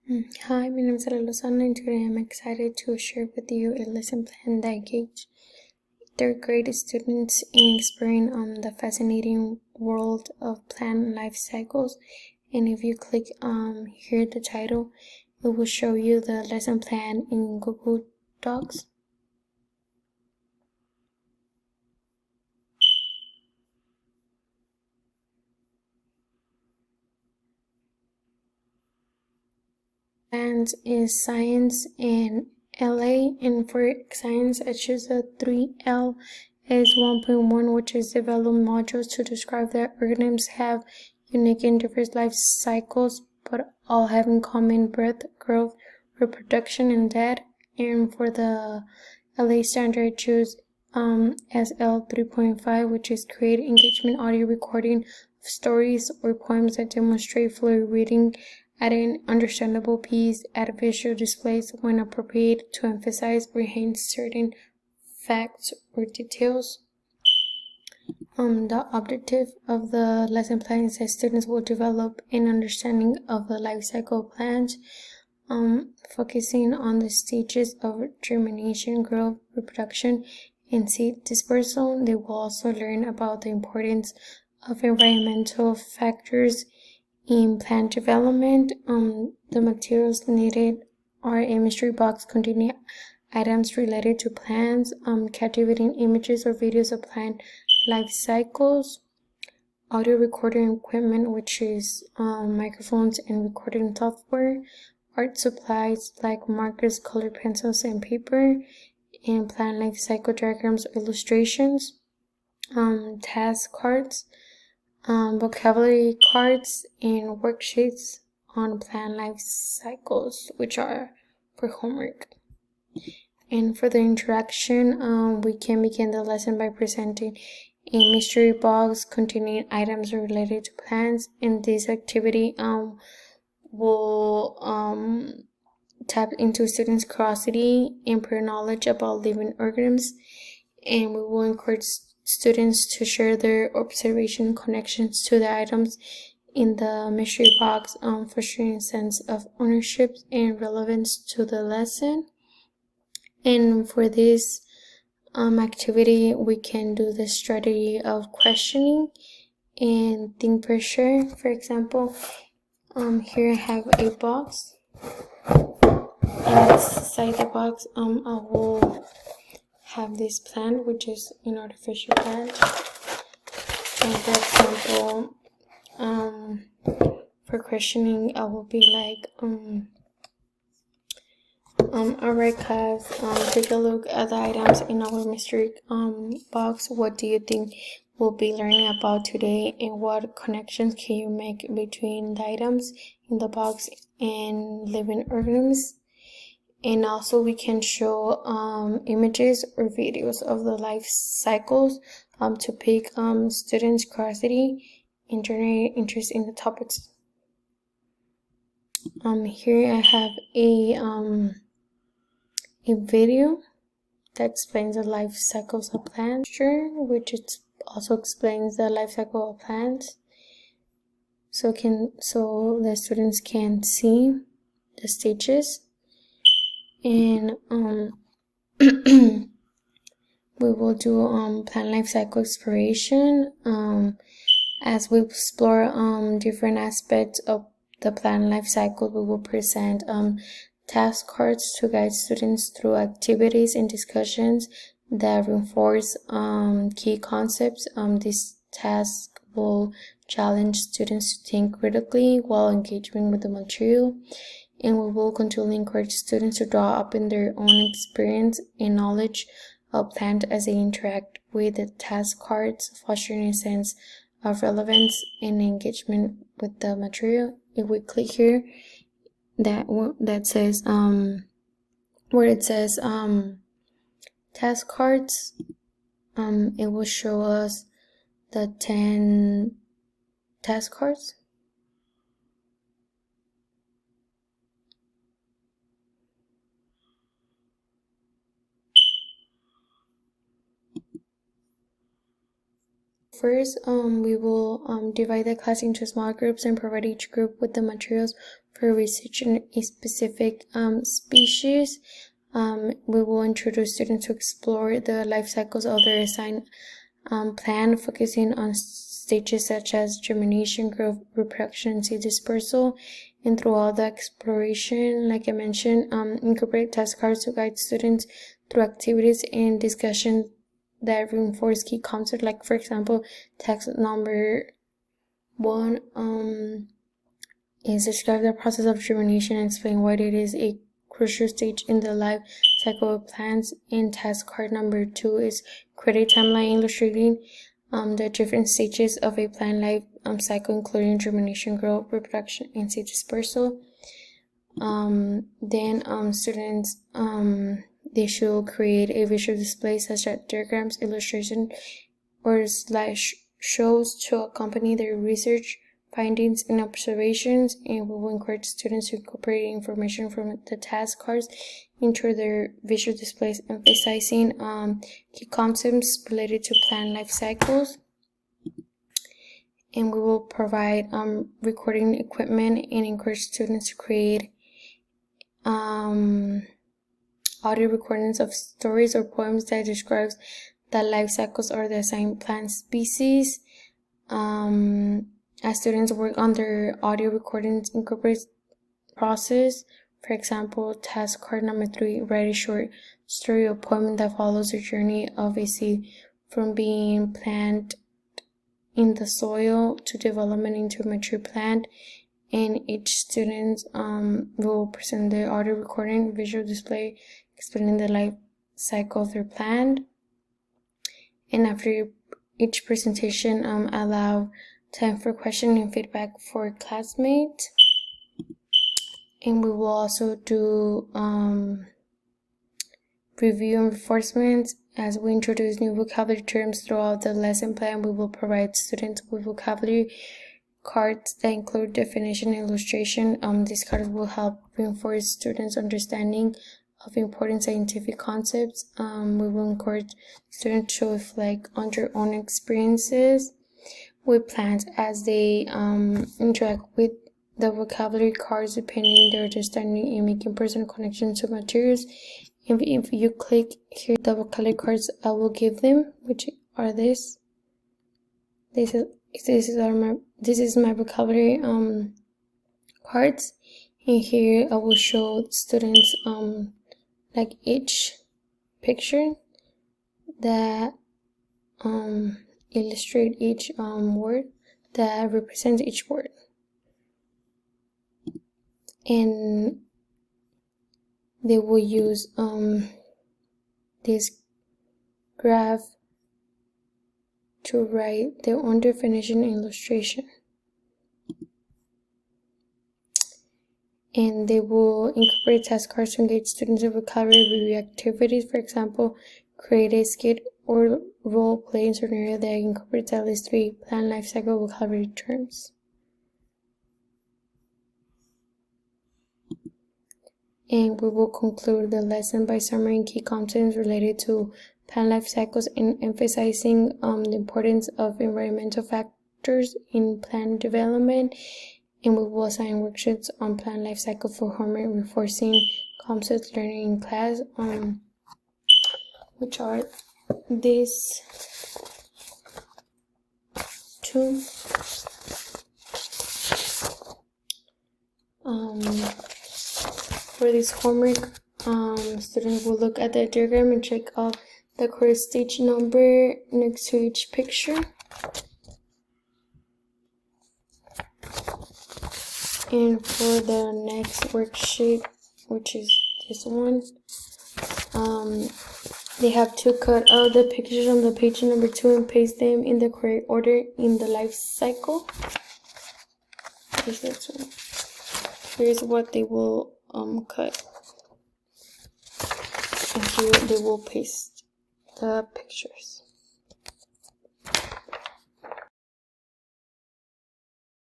Hi, my name is Lozano, and today I'm excited to share with you a lesson plan that engages third grade students in exploring the fascinating world of plant life cycles. And if you click here the title, it will show you the lesson plan in Google Docs. Plants is science in LA, and for science I choose the 3L is 1.1, which is develop modules to describe that organisms have unique and diverse life cycles, but all have in common birth, growth, reproduction, and death. And for the LA standard, I choose SL3.5, which is create engagement audio recording of stories or poems that demonstrate fluid reading at an understandable pace, add visual displays when appropriate to emphasize or enhance certain facts or details. The objective of the lesson plan is that students will develop an understanding of the life cycle of plants, focusing on the stages of germination, growth, reproduction, and seed dispersal. They will also learn about the importance of environmental factors in plant development. The materials needed are a mystery box containing items related to plants, captivating images or videos of plant life cycles, audio recording equipment, which is microphones and recording software, art supplies like markers, colored pencils, and paper, and plant life cycle diagrams, illustrations, task cards, vocabulary cards, and worksheets on plant life cycles, which are for homework. And for the interaction, we can begin the lesson by presenting a mystery box containing items related to plants, and this activity will tap into students' curiosity and prior knowledge about living organisms, and we will encourage students to share their observation connections to the items in the mystery box, fostering a sense of ownership and relevance to the lesson. And for this activity, we can do the strategy of questioning and think pressure. For example, here I have a box, and inside the box, I will have this plant, which is an artificial plant. And for example, for questioning, I will be like, alright class, take a look at the items in our mystery box. What do you think we'll be learning about today, and what connections can you make between the items in the box and living organisms? And also we can show images or videos of the life cycles to pick students' curiosity and generate interest in the topics. Here I have a video that explains the life cycles of plants, which also explains the life cycle of plants, so the students can see the stages. And we will do plant life cycle exploration as we explore different aspects of the plant life cycle. We will present task cards to guide students through activities and discussions that reinforce key concepts. This task will challenge students to think critically while engaging with the material, and we will continually encourage students to draw up in their own experience and knowledge of plant as they interact with the task cards, fostering a sense of relevance and engagement with the material. If we click here, that says where it says task cards, it will show us the 10 task cards. First, we will divide the class into small groups and provide each group with the materials for researching a specific species. We will introduce students to explore the life cycles of their assigned plant, focusing on stages such as germination, growth, reproduction, and seed dispersal. And throughout the exploration, like I mentioned, incorporate task cards to guide students through activities and discussion that reinforce key concepts. Like, for example, task number 1 is describe the process of germination and explain why it is a crucial stage in the life cycle of plants. And task card number 2 is create a timeline illustrating the different stages of a plant life cycle, including germination, growth, reproduction, and seed dispersal. Then students they should create a visual display such as diagrams, illustration, or slideshows to accompany their research findings and observations. And we will encourage students to incorporate information from the task cards into their visual displays, emphasizing key concepts related to plant life cycles. And we will provide recording equipment and encourage students to create audio recordings of stories or poems that describes the life cycles or the assigned plant species. As students work on their audio recordings, incorporate process. For example, task card number 3, write a short story or poem that follows the journey of a seed from being planted in the soil to development into a mature plant. And each student will present their audio recording visual display explaining the life cycle of their plant. And after each presentation, allow time for question and feedback for classmates. And we will also do review and reinforcement. As we introduce new vocabulary terms throughout the lesson plan, we will provide students with vocabulary cards that include definition and illustration. These cards will help reinforce students' understanding of important scientific concepts. We will encourage students to reflect on their own experiences with plants as they interact with the vocabulary cards, depending their understanding and making personal connections to materials. If you click here, the vocabulary cards I will give them, which are this is my vocabulary cards, and here I will show students like each picture that illustrate each word that represents each word. And they will use this graph to write their own definition and illustration. And they will incorporate task cards to engage students in vocabulary review activities. For example, create a skit or role playing scenario that incorporates at least 3 plant life cycle vocabulary terms. And we will conclude the lesson by summarizing key concepts related to plant life cycles and emphasizing the importance of environmental factors in plant development. And we will assign worksheets on plant life cycle for homework, reinforcing concepts learning in class, which are these 2. For this homework, students will look at the diagram and check off the correct stage number next to each picture. And for the next worksheet, which is this one, they have to cut out the pictures on the page number 2 and paste them in the correct order in the life cycle. Here's what they will cut, and here they will paste the pictures.